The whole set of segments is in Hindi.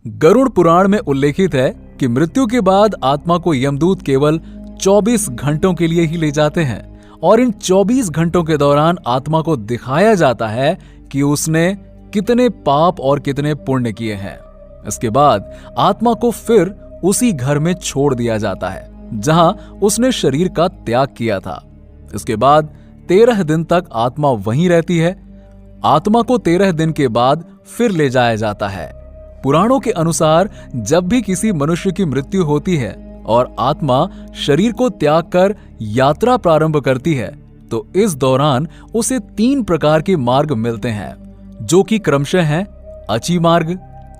गरुड़ पुराण में उल्लेखित है कि मृत्यु के बाद आत्मा को यमदूत केवल 24 घंटों के लिए ही ले जाते हैं और इन 24 घंटों के दौरान आत्मा को दिखाया जाता है कि उसने कितने पाप और कितने पुण्य किए हैं। इसके बाद आत्मा को फिर उसी घर में छोड़ दिया जाता है जहां उसने शरीर का त्याग किया था। इसके बाद 13 दिन तक आत्मा वहीं रहती है। आत्मा को 13 दिन के बाद फिर ले जाया जाता है। पुराणों के अनुसार जब भी किसी मनुष्य की मृत्यु होती है और आत्मा शरीर को त्याग कर यात्रा प्रारंभ करती है तो इस दौरान उसे 3 प्रकार के मार्ग मिलते हैं, जो कि क्रमशः हैं अची मार्ग,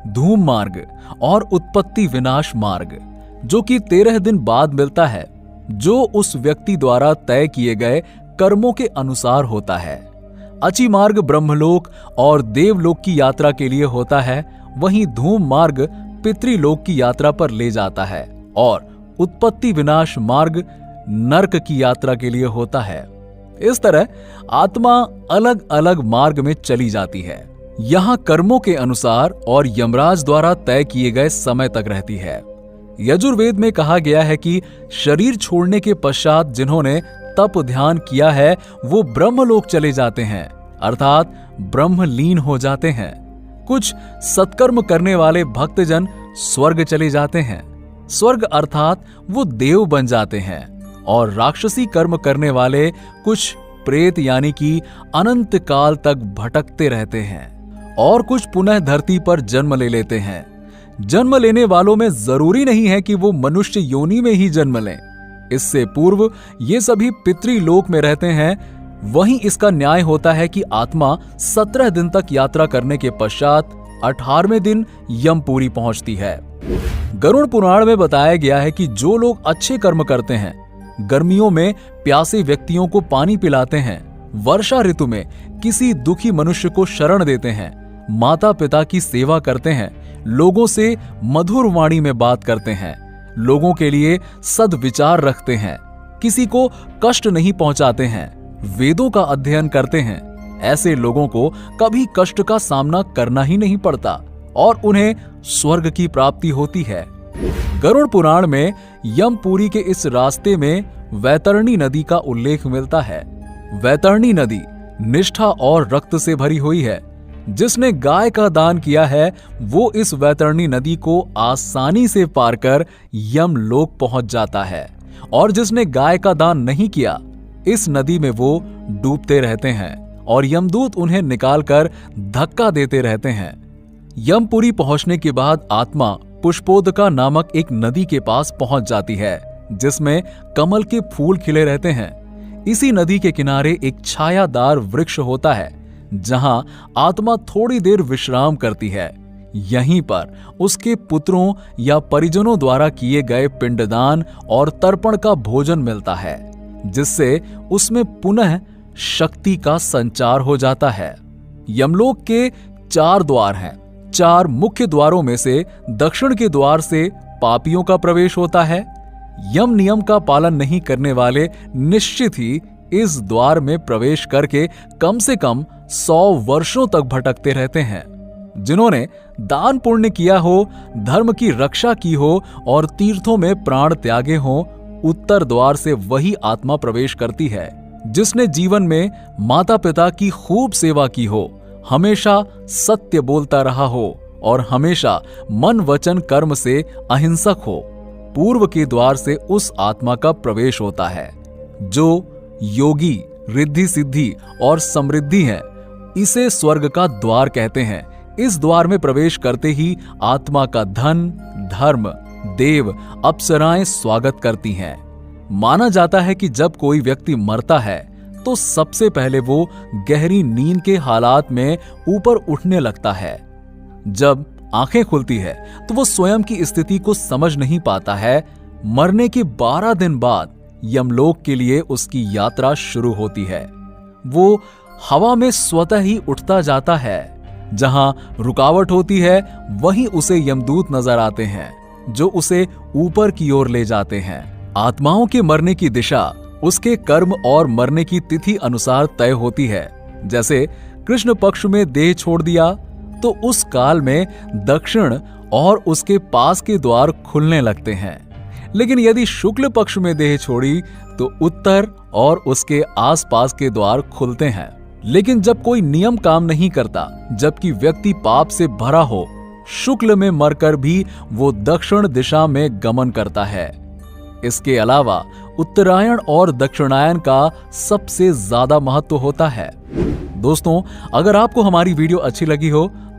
धूम मार्ग और उत्पत्ति विनाश मार्ग, जो कि 13 दिन बाद मिलता है, जो उस व्यक्ति द्वारा तय किए गए कर्मों के अनुसार होता है। अची मार्ग ब्रह्मलोक और देवलोक की यात्रा के लिए होता है, वहीं धूम मार्ग पितृलोक की यात्रा पर ले जाता है और उत्पत्ति विनाश मार्ग नरक की यात्रा के लिए होता है। इस तरह आत्मा अलग अलग मार्ग में चली जाती है। यहाँ कर्मों के अनुसार और यमराज द्वारा तय किए गए समय तक रहती है। यजुर्वेद में कहा गया है कि शरीर छोड़ने के पश्चात जिन्होंने तप ध्यान किया है वो ब्रह्मलोक चले जाते हैं, अर्थात ब्रह्मलीन हो जाते हैं। कुछ सत्कर्म करने वाले भक्तजन स्वर्ग चले जाते हैं। स्वर्ग अर्थात वो देव बन जाते हैं। और राक्षसी कर्म करने वाले कुछ प्रेत यानी कि अनंत काल तक भटकते रहते हैं और कुछ पुनः धरती पर जन्म ले लेते हैं। जन्म लेने वालों में जरूरी नहीं है कि वो मनुष्य योनि में ही जन्म लें। इससे पूर्व ये सभी पितृलोक में रहते हैं। वहीं इसका न्याय होता है कि आत्मा 17 दिन तक यात्रा करने के पश्चात 18वें दिन यमपुरी पहुंचती है। गरुड़ पुराण में बताया गया है कि जो लोग अच्छे कर्म करते हैं, गर्मियों में प्यासे व्यक्तियों को पानी पिलाते हैं, वर्षा ऋतु में किसी दुखी मनुष्य को शरण देते हैं, माता पिता की सेवा करते हैं, लोगों से मधुर वाणी में बात करते हैं, लोगों के लिए सद्विचार रखते हैं, किसी को कष्ट नहीं पहुंचाते हैं, वेदों का अध्ययन करते हैं, ऐसे लोगों को कभी कष्ट का सामना करना ही नहीं पड़ता और उन्हें स्वर्ग की प्राप्ति होती है। गरुड़ पुराण में यमपुरी के इस रास्ते में वैतरणी नदी का उल्लेख मिलता है। वैतरणी नदी निष्ठा और रक्त से भरी हुई है। जिसने गाय का दान किया है वो इस वैतरणी नदी को आसानी से पार कर यमलोक पहुंच जाता है और जिसने गाय का दान नहीं किया, इस नदी में वो डूबते रहते हैं और यमदूत उन्हें निकालकर धक्का देते रहते हैं। यमपुरी पहुंचने के बाद आत्मा पुष्पोदका नामक एक नदी के पास पहुंच जाती है जिसमें कमल के फूल खिले रहते हैं। इसी नदी के किनारे एक छायादार वृक्ष होता है जहां आत्मा थोड़ी देर विश्राम करती है। यहीं पर उसके पुत्रों या परिजनों द्वारा किए गए पिंडदान और तर्पण का भोजन मिलता है, जिससे उसमें पुनः शक्ति का संचार हो जाता है। यमलोक के 4 द्वार हैं। 4 मुख्य द्वारों में से दक्षिण के द्वार से पापियों का प्रवेश होता है। यम नियम का पालन नहीं करने वाले निश्चित ही इस द्वार में प्रवेश करके कम से कम 100 वर्षों तक भटकते रहते हैं। जिन्होंने दान पुण्य किया हो, धर्म की रक्षा की हो और तीर्थों में प्राण त्यागे हो, उत्तर द्वार से वही आत्मा प्रवेश करती है जिसने जीवन में माता पिता की खूब सेवा की हो, हमेशा सत्य बोलता रहा हो और हमेशा मन वचन कर्म से अहिंसक हो। पूर्व के द्वार से उस आत्मा का प्रवेश होता है जो योगी, रिद्धि सिद्धि और समृद्धि है। इसे स्वर्ग का द्वार कहते हैं। इस द्वार में प्रवेश करते ही आत्मा का धन, धर्म, देव, अप्सराएं स्वागत करती हैं। माना जाता है कि जब कोई व्यक्ति मरता है तो सबसे पहले वो गहरी नींद के हालात में ऊपर उठने लगता है। जब आंखें खुलती है तो वो स्वयं की स्थिति को समझ नहीं पाता है। मरने के 12 दिन बाद यमलोक के लिए उसकी यात्रा शुरू होती है। वो हवा में स्वतः ही उठता जाता है। जहां रुकावट होती है वहीं उसे यमदूत नजर आते हैं जो उसे ऊपर की ओर ले जाते हैं। आत्माओं के मरने की दिशा उसके कर्म और मरने की तिथि अनुसार तय होती है। जैसे कृष्ण पक्ष में देह छोड़ दिया, तो उस काल में दक्षिण और उसके पास के द्वार खुलने लगते हैं। लेकिन यदि शुक्ल पक्ष में देह छोड़ी तो उत्तर और उसके आसपास के द्वार खुलते हैं। लेकिन जब कोई नियम काम नहीं करता, जबकि व्यक्ति पाप से भरा हो, शुक्ल में मरकर भी वो दक्षिण दिशा में गमन करता है। इसके अलावा उत्तरायण और दक्षिणायन का सबसे ज्यादा महत्व होता है। दोस्तों, अगर आपको हमारी वीडियो अच्छी लगी हो